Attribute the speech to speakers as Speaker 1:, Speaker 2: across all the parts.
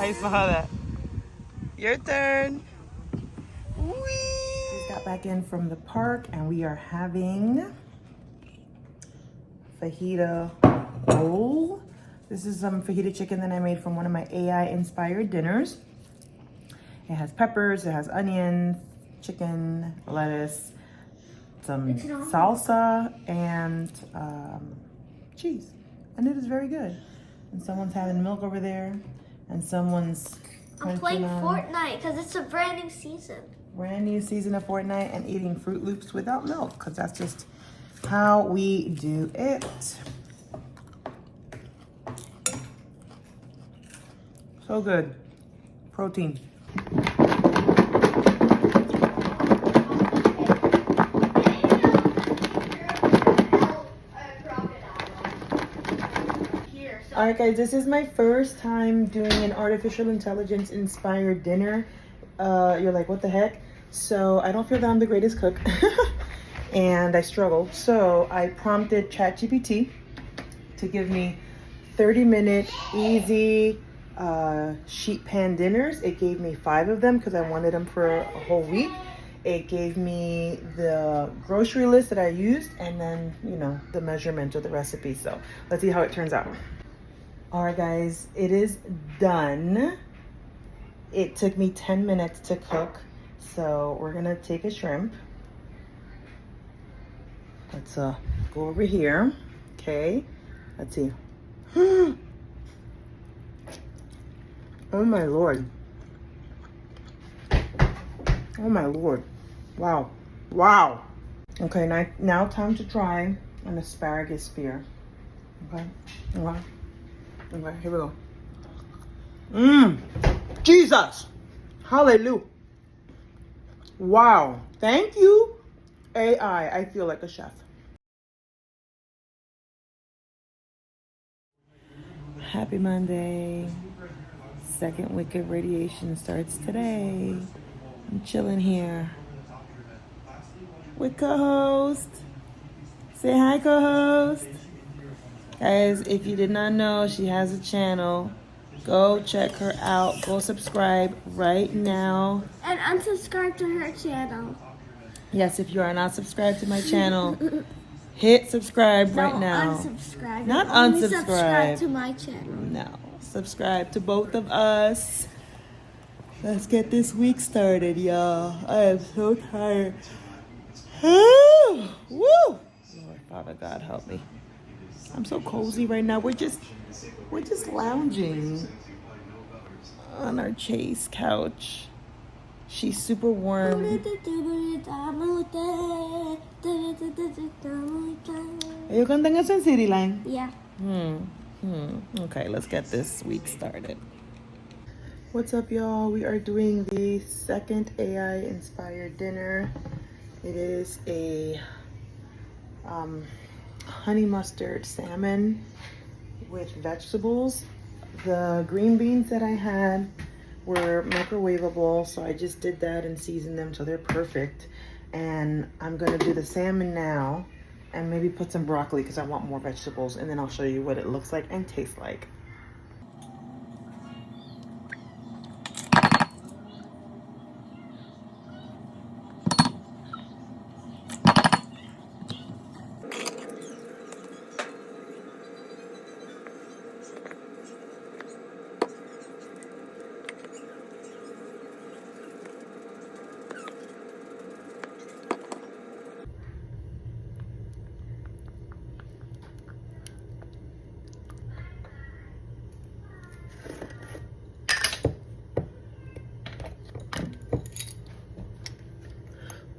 Speaker 1: I saw that. Your turn. Whee! Just got back in from the park and we are having fajita bowl. This is some fajita chicken that I made from one of my AI inspired dinners. It has peppers, it has onions, chicken, lettuce, some salsa, and cheese. And it is very good. And someone's having milk over there, and someone's
Speaker 2: I'm playing Fortnite because it's a brand new season.
Speaker 1: Brand new season of Fortnite, and eating Fruit Loops without milk, because that's just how we do it. So good. Protein. All right, guys, this is my first time doing an artificial intelligence inspired dinner. You're like, what the heck? So I don't feel that I'm the greatest cook and I struggle. So I prompted ChatGPT to give me 30-minute easy sheet pan dinners. It gave me 5 of them because I wanted them for a whole week. It gave me the grocery list that I used and then, you know, the measurement of the recipe. So let's see how it turns out. All right, guys, it is done. It took me 10 minutes to cook. So we're gonna take a shrimp. Let's go over here. Okay, let's see. Oh my Lord. Oh my Lord. Wow. Wow. Okay, now time to try an asparagus spear. Okay. Okay. Okay, here we go. Jesus. Hallelujah. Wow. Thank you, AI. I feel like a chef. Happy Monday. Second week of radiation starts today. I'm chilling here with co-host. Say hi, co-host. Guys, if you did not know, she has a channel. Go check her out. Go subscribe right now.
Speaker 2: And unsubscribe to her channel.
Speaker 1: Yes, if you are not subscribed to my channel, hit subscribe right now.
Speaker 2: Unsubscribe.
Speaker 1: Not
Speaker 2: Only
Speaker 1: unsubscribe.
Speaker 2: Subscribe to my channel.
Speaker 1: No, subscribe to both of us. Let's get this week started, y'all. I am so tired. Woo! Lord, Father God, help me. I'm so cozy right now. We're just lounging on our Chase couch. She's super warm. Are you cantando eso en City Line?
Speaker 2: Yeah.
Speaker 1: Okay, let's get this week started. What's up, y'all? We are doing the second AI inspired dinner. It is a honey mustard salmon with vegetables. The green beans that I had were microwavable, so I just did that and seasoned them so they're perfect. And I'm gonna do the salmon now and maybe put some broccoli because I want more vegetables, and then I'll show you what it looks like and tastes like.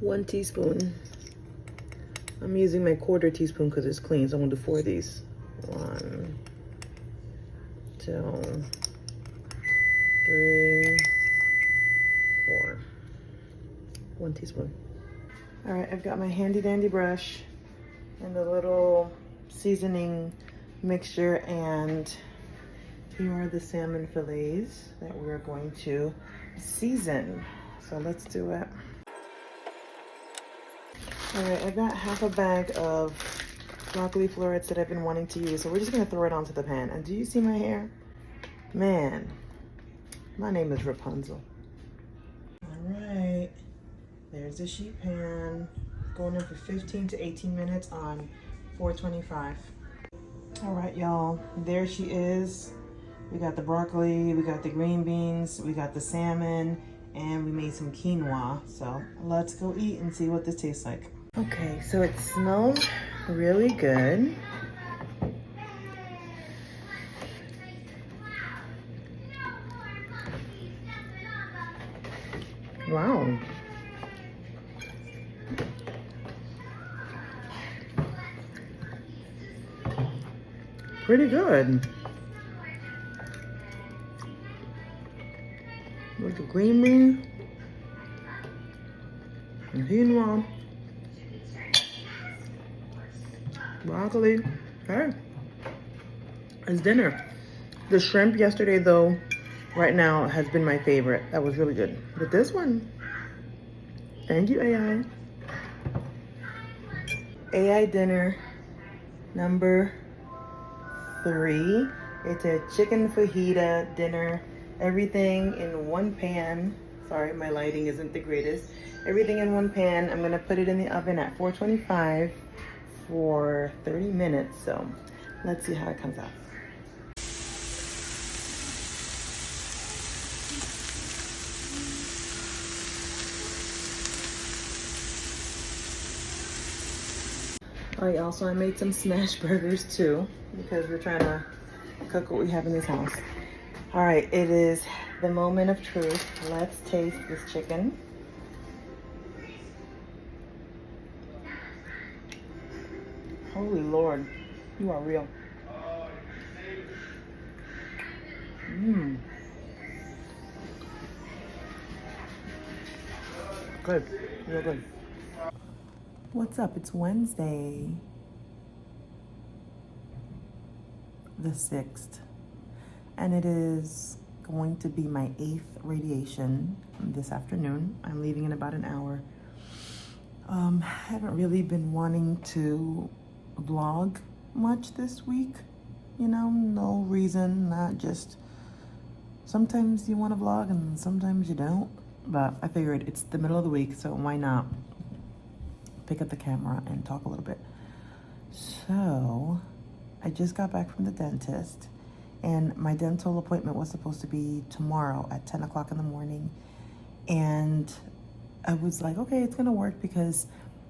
Speaker 1: One teaspoon. I'm using my 1/4 teaspoon because it's clean, so I'm gonna do 4 of these. 1, 2, 3, 4. 1 teaspoon. All right, I've got my handy dandy brush and the little seasoning mixture, and here are the salmon fillets that we're going to season. So let's do it. All right, I've got half a bag of broccoli florets that I've been wanting to use, so we're just gonna throw it onto the pan. And do you see my hair? Man, My name is Rapunzel. All right, there's the sheet pan. Going in for 15 to 18 minutes on 425. All right, y'all, there she is. We got the broccoli, we got the green beans, we got the salmon, and we made some quinoa. So let's go eat and see what this tastes like. Okay, so it smells really good. Wow. Pretty good. With the green beans and quinoa, broccoli. Hey, it's dinner. The shrimp yesterday, though, right now has been my favorite. That was really good. But this one, thank you, AI. AI dinner number 3. It's a chicken fajita dinner. Everything in one pan. Sorry, my lighting isn't the greatest. Everything in one pan. I'm gonna put it in the oven at 425 for 30 minutes. So let's see how it comes out. All right, y'all, so I made some smash burgers too, because we're trying to cook what we have in this house. All right, it is the moment of truth. Let's taste this chicken. Holy Lord, you are real. Mmm. Good, real good. What's up? It's Wednesday, the 6th, and it is going to be my 8th radiation this afternoon. I'm leaving in about an hour. I haven't really been wanting to vlog much this week. You know, no reason, not just sometimes you want to vlog and sometimes you don't. But I figured it's the middle of the week, so why not pick up the camera and talk a little bit. So I just got back from the dentist, and my dental appointment was supposed to be tomorrow at 10 o'clock in the morning. And I was like, okay, it's gonna work because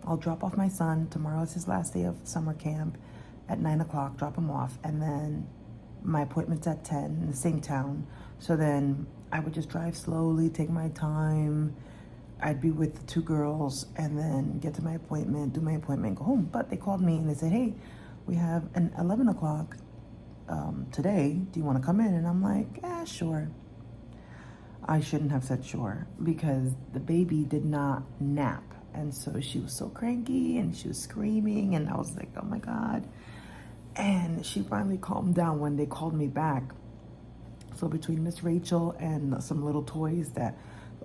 Speaker 1: I'll drop off my son. Tomorrow is his last day of summer camp at 9 o'clock, drop him off. And then my appointment's at 10 in the same town. So then I would just drive slowly, take my time. I'd be with the 2 girls and then get to my appointment, do my appointment, go home. But they called me and they said, hey, we have an 11 o'clock today. Do you want to come in? And I'm like, yeah, sure. I shouldn't have said sure because the baby did not nap. And so she was so cranky and she was screaming. And I was like, oh my God. And she finally calmed down when they called me back. So between Miss Rachel and some little toys that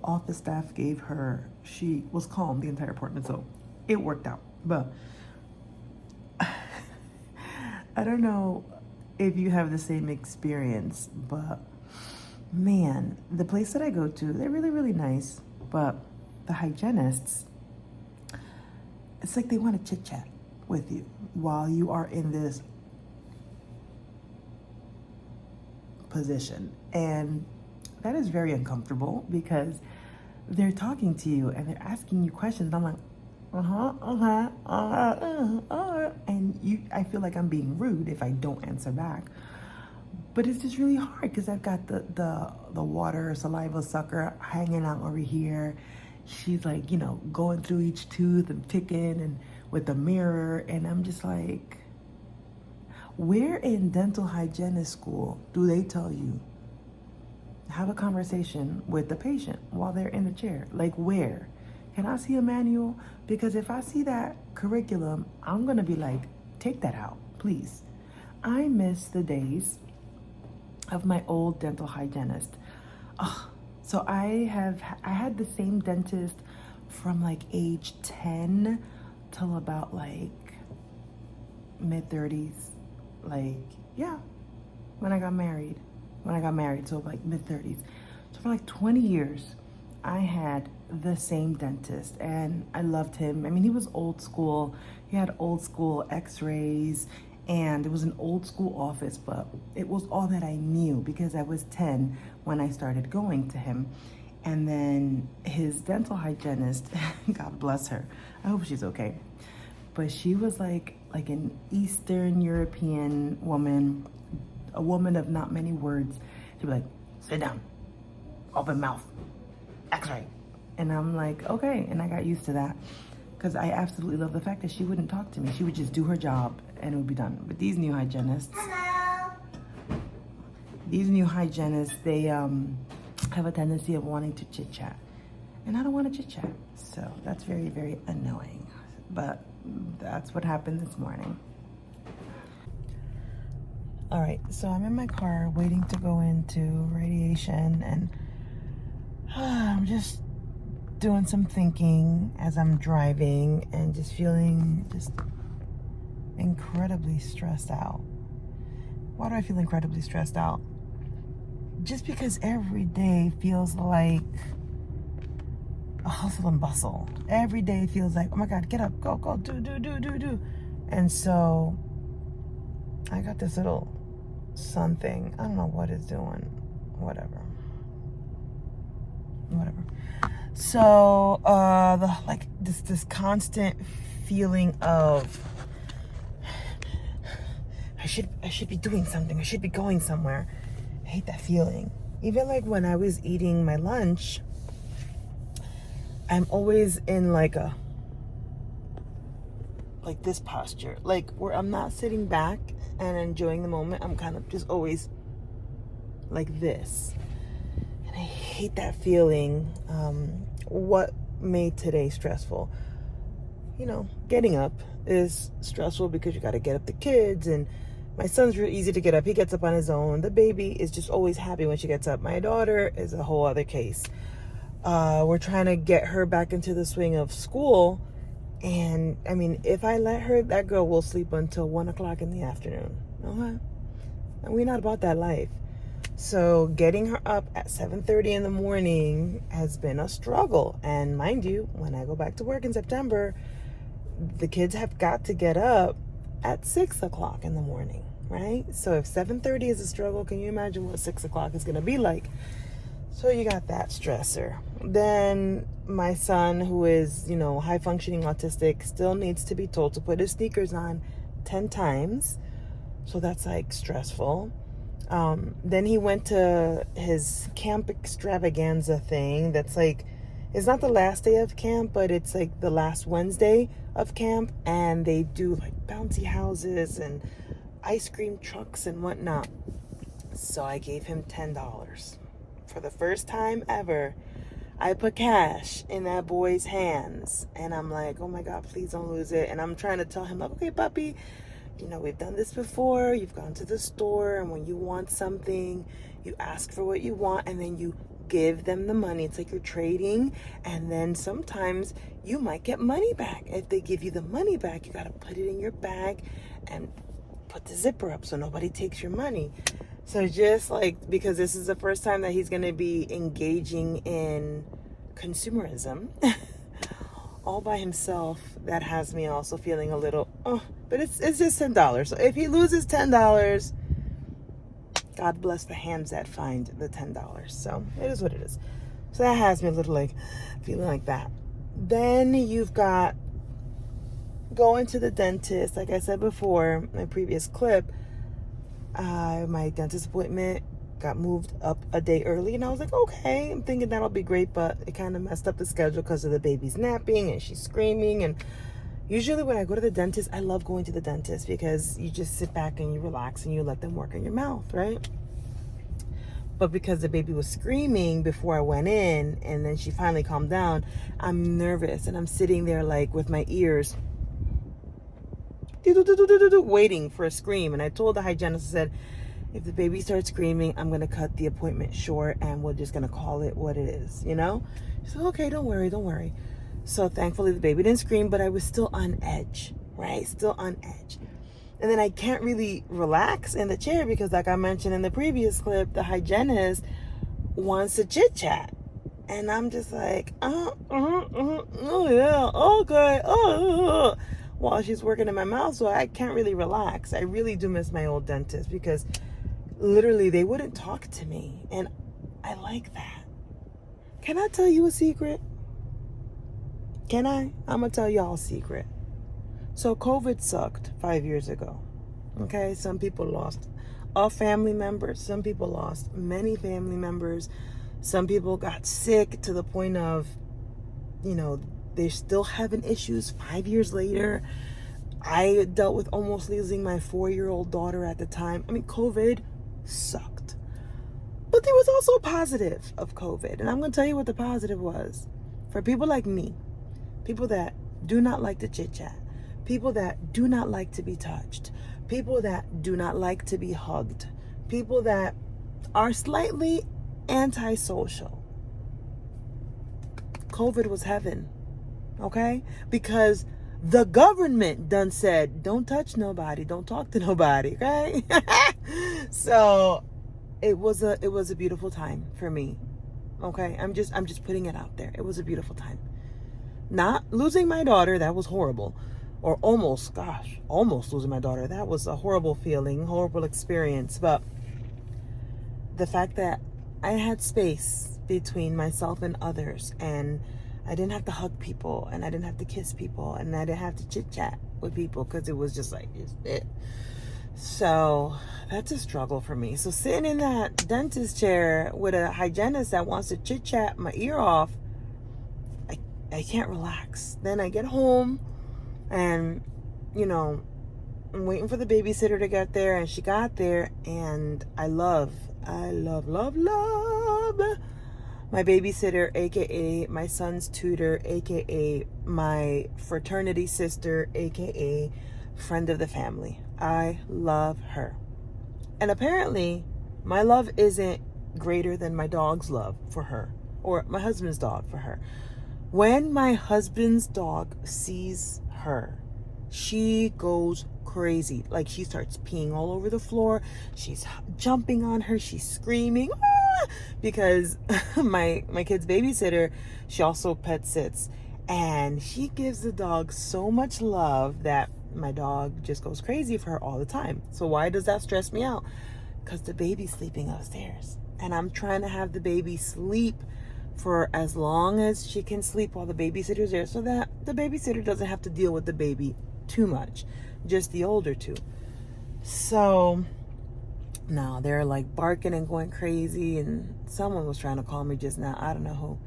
Speaker 1: office staff gave her, she was calm the entire appointment, so it worked out. But I don't know if you have the same experience, but man, the place that I go to, they're really, really nice, but the hygienists, it's like they want to chit chat with you while you are in this position, and that is very uncomfortable because they're talking to you and they're asking you questions. I'm like, and I feel like I'm being rude if I don't answer back. But it's just really hard because I've got the water saliva sucker hanging out over here. She's like, you know, going through each tooth and picking and with the mirror, and I'm just like, where in dental hygienist school do they tell you have a conversation with the patient while they're in the chair? Like, where? Can I see a manual? Because if I see that curriculum, I'm gonna be like, take that out, please. I miss the days of my old dental hygienist. So I had the same dentist from like age 10 till about like mid-30s. Like, yeah, when I got married, so like mid-30s. So for like 20 years, I had the same dentist and I loved him. I mean, he was old school. He had old school x-rays and it was an old school office, but it was all that I knew because I was 10 when I started going to him. And then his dental hygienist, God bless her, I hope she's okay, but she was like an Eastern European woman, a woman of not many words. She'd be like, sit down, open mouth, x-ray. And I'm like, okay. And I got used to that because I absolutely love the fact that she wouldn't talk to me. She would just do her job and it would be done. But these new hygienists, they have a tendency of wanting to chit chat. And I don't want to chit chat. So that's very, very annoying. But that's what happened this morning. All right, so I'm in my car waiting to go into radiation and I'm just doing some thinking as I'm driving and just feeling just incredibly stressed out. Why do I feel incredibly stressed out? Just because every day feels like a hustle and bustle. Every day feels like, oh my God, get up, go, do. And so I got this little sun thing. I don't know what it's doing. Whatever. So this constant feeling of I should be doing something. I should be going somewhere. I hate that feeling. Even like when I was eating my lunch, I'm always in like this posture, like where I'm not sitting back and enjoying the moment. I'm kind of just always like this. And I hate that feeling. What made today stressful? You know, getting up is stressful because you got to get up the kids, and my son's real easy to get up. He gets up on his own. The baby is just always happy when she gets up. My daughter is a whole other case. We're trying to get her back into the swing of school. And I mean, if I let her, that girl will sleep until 1 o'clock in the afternoon. Okay? And we're not about that life. So getting her up at 7:30 in the morning has been a struggle. And mind you, when I go back to work in September, the kids have got to get up at 6 o'clock in the morning, right? So if 7:30 is a struggle, can you imagine what 6 o'clock is going to be like? So you got that stressor. Then my son, who is, high functioning autistic, still needs to be told to put his sneakers on 10 times. So that's like stressful. Then he went to his camp extravaganza thing. That's like, it's not the last day of camp, but it's like the last Wednesday of camp. And they do like bouncy houses and ice cream trucks and whatnot. So I gave him $10. For the first time ever, I put cash in that boy's hands. And I'm like, oh my God, please don't lose it. And I'm trying to tell him, like, okay, puppy, we've done this before. You've gone to the store, and when you want something, you ask for what you want, and then you give them the money. It's like you're trading, and then sometimes you might get money back. If they give you the money back, you got to put it in your bag and put the zipper up so nobody takes your money. So just like, because this is the first time that he's going to be engaging in consumerism all by himself, that has me also feeling a little, but it's just $10. So if he loses $10, God bless the hands that find the $10. So it is what it is. So that has me a little like feeling like that. Then you've got going to the dentist. Like I said before, my previous clip, my dentist appointment got moved up a day early, and I was like, okay, I'm thinking that'll be great, but it kind of messed up the schedule because of the baby's napping and she's screaming. And usually when I go to the dentist, I love going to the dentist because you just sit back and you relax and you let them work in your mouth, right? But because the baby was screaming before I went in, and then she finally calmed down, I'm nervous, and I'm sitting there like with my ears waiting for a scream. And I told the hygienist, I said, if the baby starts screaming, I'm going to cut the appointment short and we're just going to call it what it is, She said, okay, don't worry. So thankfully the baby didn't scream, but I was still on edge, right? Still on edge. And then I can't really relax in the chair because, like I mentioned in the previous clip, the hygienist wants to chit chat. And I'm just like, oh yeah, okay, while she's working in my mouth, so I can't really relax. I really do miss my old dentist because literally they wouldn't talk to me, and I like that. Can I tell you a secret? Can I? I'm gonna tell y'all a secret. So COVID sucked 5 years ago. Okay, some people lost a family member, some people lost many family members. Some people got sick to the point of, they're still having issues 5 years later. I dealt with almost losing my 4-year-old daughter at the time. I mean, COVID sucked. But there was also a positive of COVID. And I'm going to tell you what the positive was. For people like me, people that do not like to chit-chat, people that do not like to be touched, people that do not like to be hugged, people that are slightly antisocial. COVID was heaven, okay? Because the government done said, don't touch nobody, don't talk to nobody, okay? So it was a beautiful time for me, okay? I'm just putting it out there. It was a beautiful time. Not losing my daughter, that was horrible. Or almost losing my daughter. That was a horrible feeling, horrible experience. But the fact that I had space between myself and others, and I didn't have to hug people, and I didn't have to kiss people, and I didn't have to chit chat with people because it was just like it. So that's a struggle for me. So sitting in that dentist chair with a hygienist that wants to chit chat my ear off, I can't relax. Then I get home and, I'm waiting for the babysitter to get there, and she got there, and I love my babysitter, aka my son's tutor, aka my fraternity sister, aka friend of the family. I love her. And apparently my love isn't greater than my dog's love for her, or my husband's dog for her. When my husband's dog sees her, she goes crazy. Like, she starts peeing all over the floor. She's jumping on her. She's screaming, ah! Because my kid's babysitter, she also pet sits, and she gives the dog so much love that my dog just goes crazy for her all the time. So why does that stress me out? Because the baby's sleeping upstairs, and I'm trying to have the baby sleep for as long as she can sleep while the babysitter's there, so that the babysitter doesn't have to deal with the baby too much, just the older two. So now they're like barking and going crazy, and someone was trying to call me just now, I don't know who,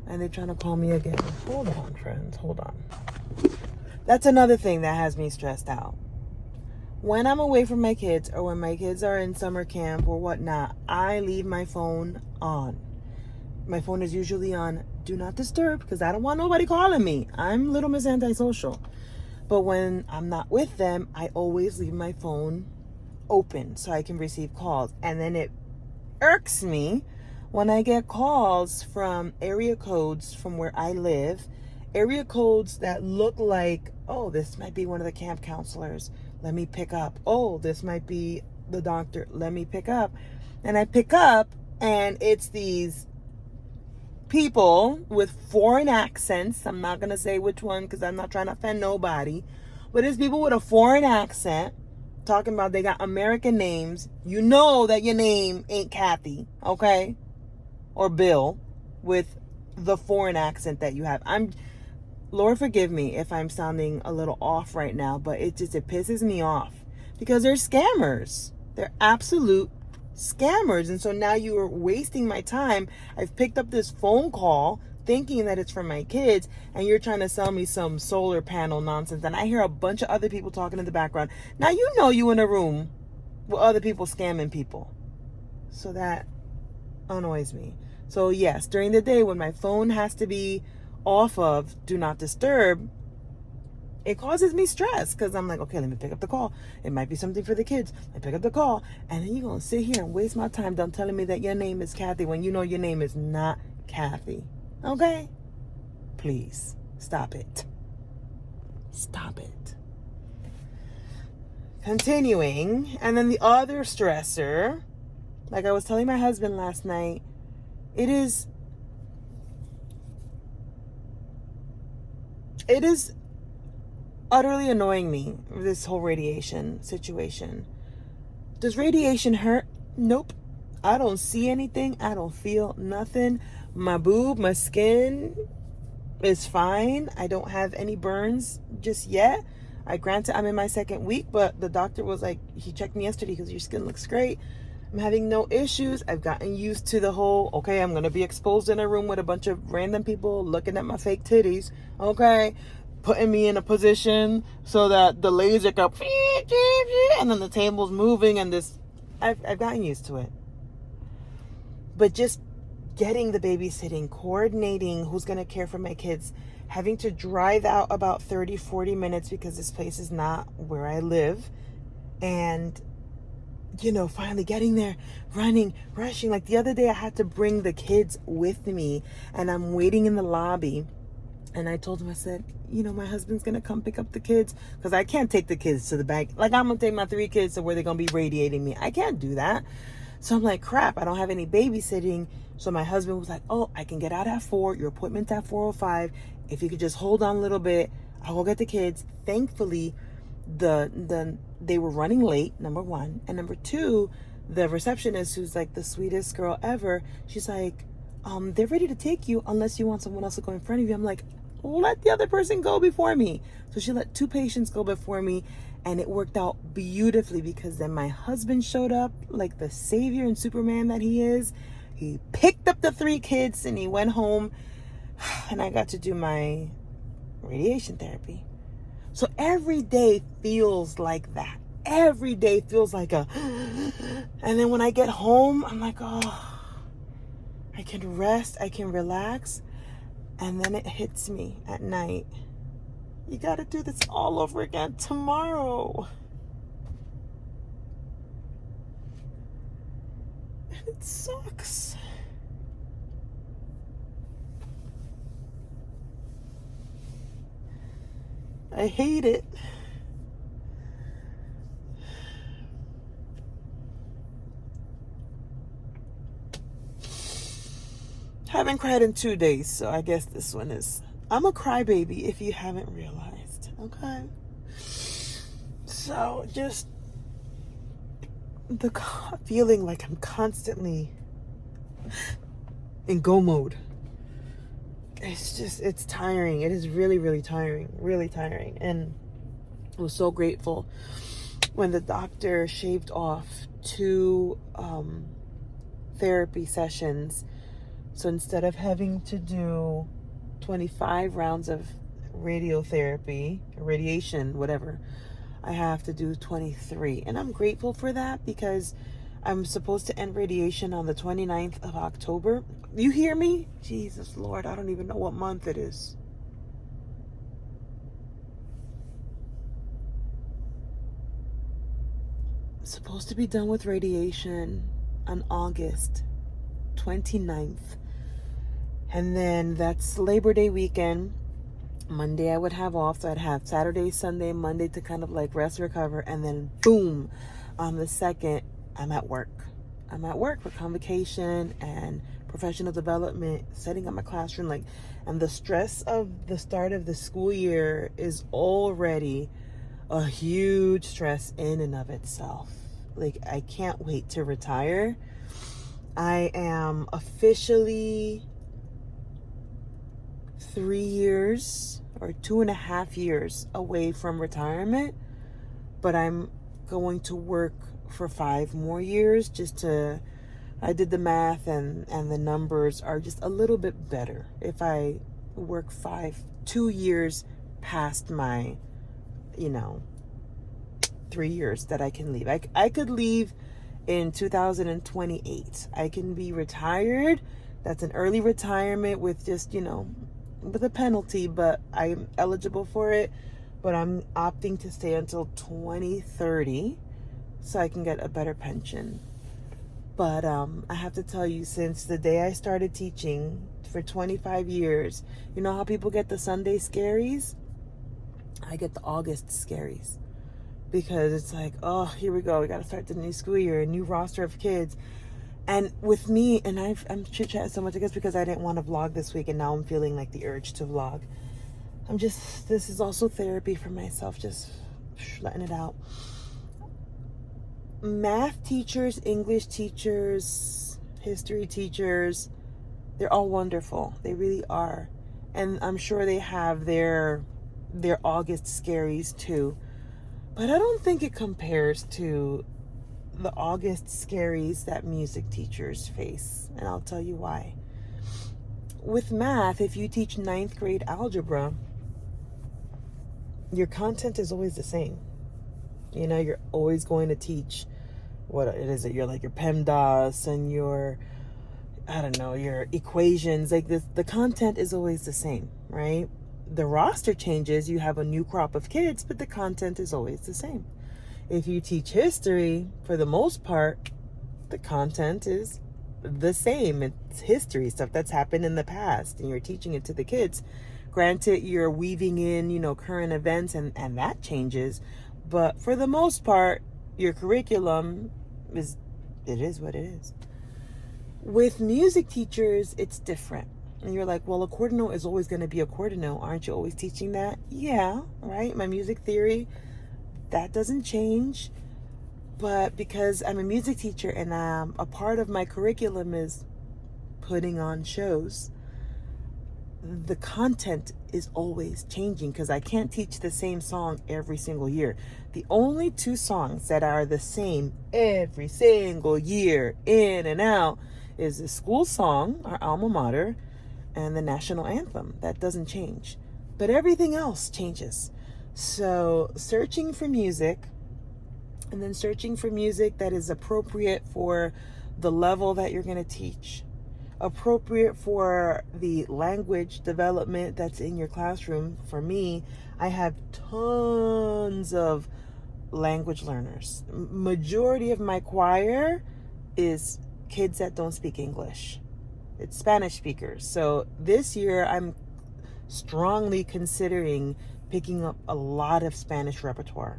Speaker 1: and they're trying to call me again. Hold on, friends, hold on. That's another thing that has me stressed out. When I'm away from my kids, or when my kids are in summer camp or whatnot, I leave my phone on. My phone is usually on do not disturb because I don't want nobody calling me. I'm Little Miss Antisocial. But when I'm not with them, I always leave my phone open so I can receive calls. And then it irks me when I get calls from area codes from where I live, area codes that look like, oh, this might be one of the camp counselors. Let me pick up. Oh, this might be the doctor. Let me pick up. And I pick up, and it's these people with foreign accents. I'm not going to say which one because I'm not trying to offend nobody. But it's people with a foreign accent talking about they got American names. You know that your name ain't Kathy, okay? Or Bill, with the foreign accent that you have. Lord forgive me if I'm sounding a little off right now, but it pisses me off because they're scammers. They're absolute scammers. And so now you are wasting my time. I've picked up this phone call thinking that it's from my kids, and you're trying to sell me some solar panel nonsense, and I hear a bunch of other people talking in the background. Now you in a room with other people scamming people, so that annoys me. So yes, during the day when my phone has to be off of do not disturb, it causes me stress because I'm like, okay, let me pick up the call. It might be something for the kids. I pick up the call, and then you're going to sit here and waste my time done telling me that your name is Kathy when you know your name is not Kathy. Okay? Please, stop it. Stop it. Continuing, and then the other stressor, like I was telling my husband last night, It is utterly annoying me, this whole radiation situation. Does radiation hurt? Nope. I don't see anything. I don't feel nothing. My boob, my skin is fine. I don't have any burns just yet. Granted, I'm in my second week, but the doctor was like, he checked me yesterday because your skin looks great. I'm having no issues. I've gotten used to the whole, okay, I'm going to be exposed in a room with a bunch of random people looking at my fake titties. Okay. Putting me in a position so that the laser go, and then the table's moving, and this, I've gotten used to it. But just getting the babysitting, coordinating who's going to care for my kids, having to drive out about 30, 40 minutes because this place is not where I live. And, you know, finally getting there, running, rushing. Like the other day I had to bring the kids with me and I'm waiting in the lobby. And I told him, I said, you know, my husband's going to come pick up the kids because I can't take the kids to the back. Like I'm going to take my 3 kids to where they're going to be radiating me. I can't do that. So I'm like, crap, I don't have any babysitting. So my husband was like, oh, I can get out at 4. Your appointment's at 4:05. If you could just hold on a little bit, I'll go get the kids. Thankfully, they were running late, number 1. And number 2, the receptionist, who's like the sweetest girl ever, she's like, they're ready to take you unless you want someone else to go in front of you. I'm like, let the other person go before me. So she let 2 patients go before me. And it worked out beautifully because then my husband showed up like the savior and Superman that he is. He picked up the 3 kids and he went home. And I got to do my radiation therapy. So every day feels like that. Every day feels like a... And then when I get home, I'm like, oh, I can rest, I can relax. And then it hits me at night. You got to do this all over again tomorrow. And it sucks. I hate it. Haven't cried in 2 days, so I guess this one is... I'm a crybaby if you haven't realized, okay? So just the feeling like I'm constantly in go mode. It's tiring. It is really, really tiring. Really tiring. And I was so grateful when the doctor shaved off 2 therapy sessions. So instead of having to do 25 rounds of radiation, whatever, I have to do 23. And I'm grateful for that because I'm supposed to end radiation on the 29th of October. You hear me? Jesus Lord, I don't even know what month it is. I'm supposed to be done with radiation on August 29th. And then that's Labor Day weekend. Monday I would have off, so I'd have Saturday, Sunday, Monday to kind of like rest, recover, and then boom, on the 2nd, I'm at work. I'm at work for convocation and professional development, setting up my classroom, like, and the stress of the start of the school year is already a huge stress in and of itself. Like, I can't wait to retire. I am officially 3 years or 2.5 years away from retirement, but I'm going to work for 5 more years just to, I did the math and the numbers are just a little bit better if I work 2 years past my, 3 years that I can leave. I could leave in 2028. I can be retired. That's an early retirement with just, with a penalty, but I'm eligible for it. But I'm opting to stay until 2030 so I can get a better pension. But I have to tell you, since the day I started teaching for 25 years, you know how people get the Sunday scaries? I get the August scaries. Because it's like, oh, here we go. We got to start the new school year, a new roster of kids. And with me, and I'm chit-chatting so much, I guess because I didn't want to vlog this week, and now I'm feeling like the urge to vlog. This is also therapy for myself, just letting it out. Math teachers, English teachers, history teachers, they're all wonderful. They really are. And I'm sure they have their August scaries too. But I don't think it compares to the August scaries that music teachers face. And I'll tell you why. With math, if you teach 9th grade algebra, your content is always the same. You know, you're always going to teach what it is that you're like your PEMDAS and your, I don't know, your equations. Like this, the content is always the same, right? The roster changes, you have a new crop of kids, but the content is always the same. If you teach history, for the most part, the content is the same. It's history, stuff that's happened in the past, and you're teaching it to the kids. Granted, you're weaving in, you know, current events, and that changes. But for the most part, your curriculum is what it is. With music teachers, it's different. And you're like, well, accordinal is always going to be accordinal. Aren't you always teaching that? Yeah, right? My music theory, that doesn't change. But because I'm a music teacher and a part of my curriculum is putting on shows, the content is always changing because I can't teach the same song every single year. The only 2 songs that are the same every single year, in and out, is the school song, our alma mater, and the national anthem. That doesn't change. But everything else changes. So searching for music, and then searching for music that is appropriate for the level that you're going to teach, appropriate for the language development that's in your classroom. For me, I have tons of language learners. Majority of my choir is kids that don't speak English. It's Spanish speakers. So this year I'm strongly considering picking up a lot of Spanish repertoire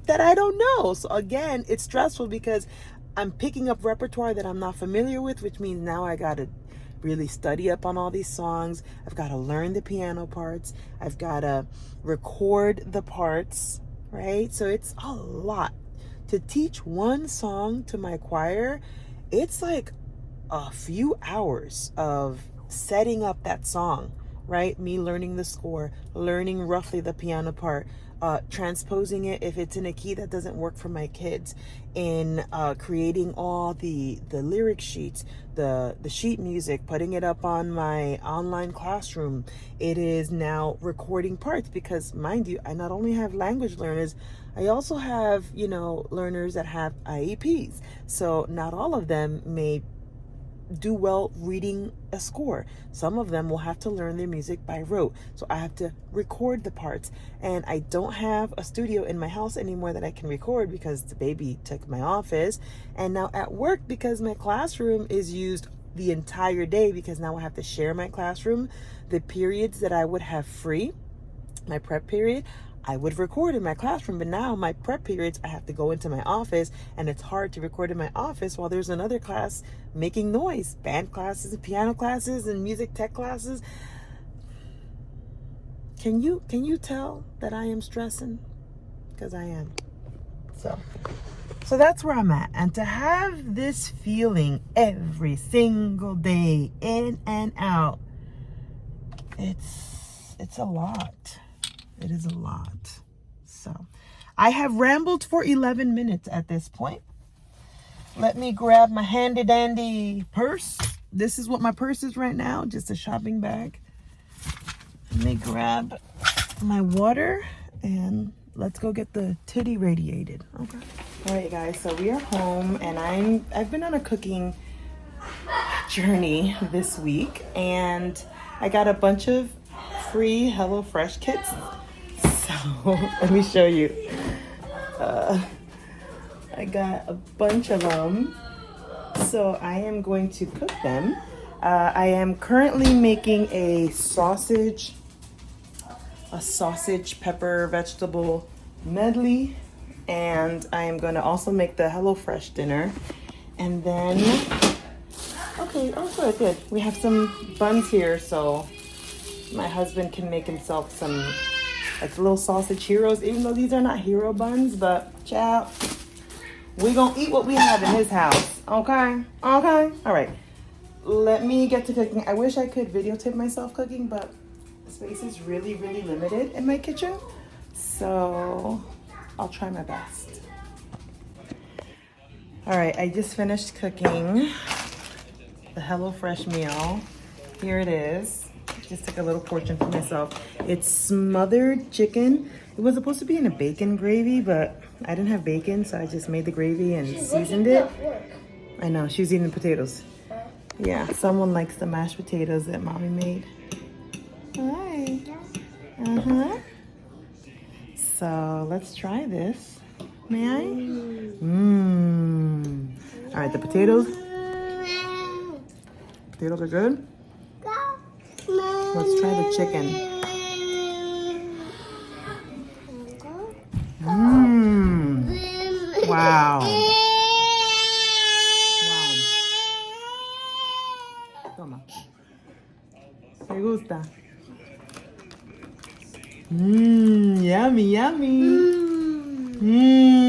Speaker 1: that I don't know. So again, it's stressful because I'm picking up repertoire that I'm not familiar with, which means now I got to really study up on all these songs. I've got to learn the piano parts. I've got to record the parts, right? So it's a lot. To teach one song to my choir, it's like a few hours of setting up that song, right? Me learning the score, learning roughly the piano part, transposing it if it's in a key that doesn't work for my kids, in creating all the lyric sheets, the sheet music, putting it up on my online classroom. It is now recording parts because, mind you, I not only have language learners, I also have, you know, learners that have IEPs. So not all of them may do well reading a score. Some of them will have to learn their music by rote. So I have to record the parts. And I don't have a studio in my house anymore that I can record because the baby took my office. And now at work, because my classroom is used the entire day, because now I have to share my classroom, the periods that I would have free, my prep period, I would record in my classroom, but now my prep periods, I have to go into my office, and it's hard to record in my office while there's another class making noise. Band classes and piano classes and music tech classes. Can you tell that I am stressing? Because I am. So that's where I'm at. And to have this feeling every single day, in and out, it's a lot. It is a lot. So I have rambled for 11 minutes at this point. Let me grab my handy dandy purse. This is what my purse is right now, just a shopping bag. Let me grab my water and let's go get the titty radiated. Okay. All right, guys, so we are home and I've been on a cooking journey this week, and I got a bunch of free HelloFresh kits. So let me show you. I got a bunch of them. So I am going to cook them. I am currently making a sausage pepper vegetable medley, and I am going to also make the HelloFresh dinner. And then Okay, oh good, good. We have some buns here, so my husband can make himself some like little sausage heroes, even though these are not hero buns, but child, we gonna eat what we have in his house, okay? Okay, all right. Let me get to cooking. I wish I could videotape myself cooking, but space is really, really limited in my kitchen, so I'll try my best. All right, I just finished cooking the HelloFresh meal. Here it is. Just took a little portion for myself. It's smothered chicken. It was supposed to be in a bacon gravy, but I didn't have bacon, so I just made the gravy and seasoned it. I know, she was eating the potatoes. Yeah, someone likes the mashed potatoes that mommy made. Hi. Uh-huh. So let's try this. May I? Mmm. All right, the potatoes. Potatoes are good. Let's try the chicken. Mmm. Wow. Wow. Toma. ¿Te gusta? Mmm. Yummy, yummy. Mmm.